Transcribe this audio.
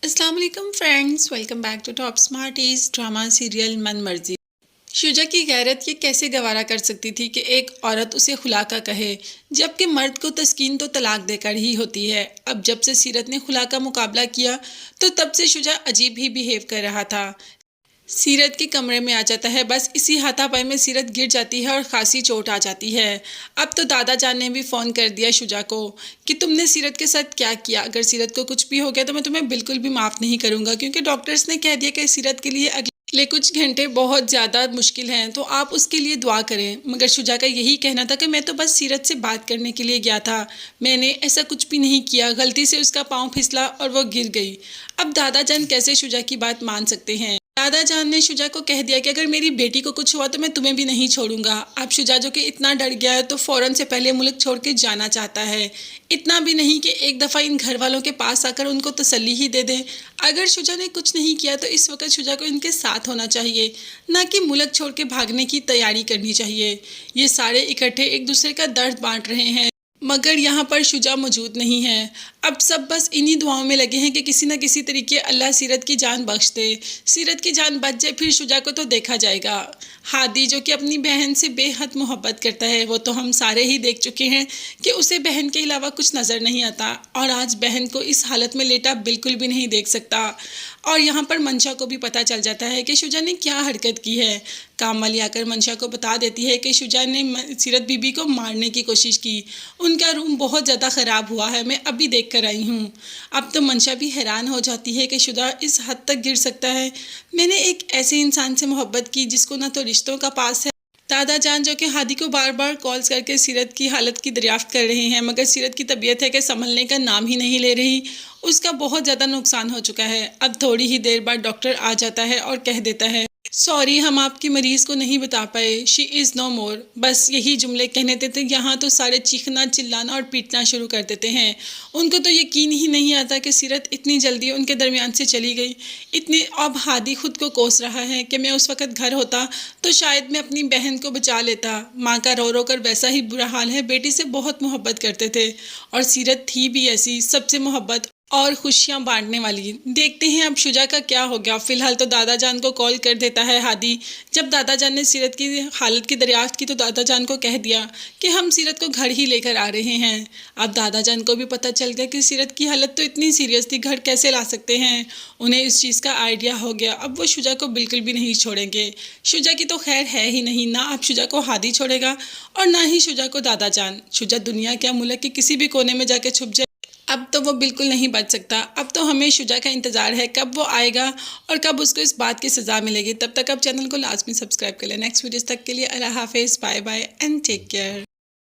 अस्सलाम वालेकुम friends, welcome back to top smarties drama serial Man Marzi. Shuja की गैरत ये कैसे गवारा कर सकती थी कि एक औरत उसे खुला का कहे, जबकि मर्द को तस्कीन तो तलाक देकर ही होती है। अब जब से सीरत ने खुला का मुकाबला किया तो तब से शुजा अजीब ही बिहेव कर रहा था। सीरत के कमरे में आ जाता है, बस इसी हाथापाई में सीरत गिर जाती है और खासी चोट आ जाती है। अब तो दादा जान ने भी फ़ोन कर दिया शुजा को कि तुमने सीरत के साथ क्या किया। अगर सीरत को कुछ भी हो गया तो मैं तुम्हें बिल्कुल भी माफ़ नहीं करूँगा, क्योंकि डॉक्टर्स ने कह दिया कि सीरत के लिए अगले कुछ घंटे बहुत ज़्यादा मुश्किल हैं, तो आप उसके लिए दुआ करें। मगर शुजा का यही कहना था कि मैं तो बस सीरत से बात करने के लिए गया था, मैंने ऐसा कुछ भी नहीं किया, गलती से उसका पाँव फिसला और वो गिर गई। अब दादा जान कैसे शुजा की बात मान सकते हैं। दादा जान ने शुजा को कह दिया कि अगर मेरी बेटी को कुछ हुआ तो मैं तुम्हें भी नहीं छोड़ूंगा। अब शुजा जो कि इतना डर गया है तो फौरन से पहले मुल्क छोड़ के जाना चाहता है। इतना भी नहीं कि एक दफ़ा इन घर वालों के पास आकर उनको तसल्ली ही दे दे। अगर शुजा ने कुछ नहीं किया तो इस वक्त शुजा को इनके साथ होना चाहिए, ना कि मुल्क छोड़ के भागने की तैयारी करनी चाहिए। ये सारे इकट्ठे एक दूसरे का दर्द बांट रहे हैं, मगर यहाँ पर शुजा मौजूद नहीं है। अब सब बस इन्हीं दुआओं में लगे हैं कि किसी न किसी तरीके अल्लाह सीरत की जान बख्श दे। सीरत की जान बच जाए फिर शुजा को तो देखा जाएगा। हादी जो कि अपनी बहन से बेहद मोहब्बत करता है, वो तो हम सारे ही देख चुके हैं कि उसे बहन के अलावा कुछ नज़र नहीं आता, और आज बहन को इस हालत में लेटा बिल्कुल भी नहीं देख सकता। और यहाँ पर मंशा को भी पता चल जाता है कि शुजा ने क्या हरकत की है। काम वाली आकर मंशा को बता देती है कि शुजा ने सीरत बीबी को मारने की कोशिश की, उनका रूम बहुत ज़्यादा ख़राब हुआ है, मैं अभी देख कर आई हूँ। अब तो मंशा भी हैरान हो जाती है कि शुजा इस हद तक गिर सकता है। मैंने एक ऐसे इंसान से मोहब्बत की जिसको ना तो रिश्तों का पास है। दादा जान जो कि हादी को बार बार कॉल्स करके सीरत की हालत की दरियाफ्त कर रहे हैं, मगर सीरत की तबीयत है कि संभलने का नाम ही नहीं ले रही। उसका बहुत ज़्यादा नुकसान हो चुका है। अब थोड़ी ही देर बाद डॉक्टर आ जाता है और कह देता है, सॉरी हम आपकी मरीज़ को नहीं बता पाए, शी इज़ नो मोर। बस यही जुमले कहने देते यहाँ तो सारे चीखना चिल्लाना और पीटना शुरू कर देते हैं। उनको तो यकीन ही नहीं आता कि सीरत इतनी जल्दी उनके दरमियान से चली गई। इतनी अब हादी खुद को कोस रहा है कि मैं उस वक़्त घर होता तो शायद मैं अपनी बहन को बचा लेता। माँ का रो रो कर वैसा ही बुरा हाल है, बेटी से बहुत मोहब्बत करते थे और सीरत थी भी ऐसी, सबसे मोहब्बत और खुशियां बांटने वाली। देखते हैं अब शुजा का क्या हो गया। फिलहाल तो दादा जान को कॉल कर देता है हादी। जब दादा जान ने सीरत की हालत की दरियाफ्त की तो दादा जान को कह दिया कि हम सीरत को घर ही लेकर आ रहे हैं। अब दादा जान को भी पता चल गया कि सीरत की हालत तो इतनी सीरियस थी, घर कैसे ला सकते हैं। उन्हें इस चीज़ का आइडिया हो गया। अब वो शुजा को बिल्कुल भी नहीं छोड़ेंगे। शुजा की तो खैर है ही नहीं, ना अब शुजा को हादी छोड़ेगा और ना ही शुजा को दादा जान। शुजा दुनिया क्या मुल्क के किसी भी कोने में जाके छुप जाए, अब तो वो बिल्कुल नहीं बच सकता। अब तो हमें शुजा का इंतज़ार है कब वो आएगा और कब उसको इस बात की सज़ा मिलेगी। तब तक आप चैनल को लाजमी सब्सक्राइब कर लें। नेक्स्ट वीडियोस तक के लिए अल्लाह हाफिज़, bye bye and take care.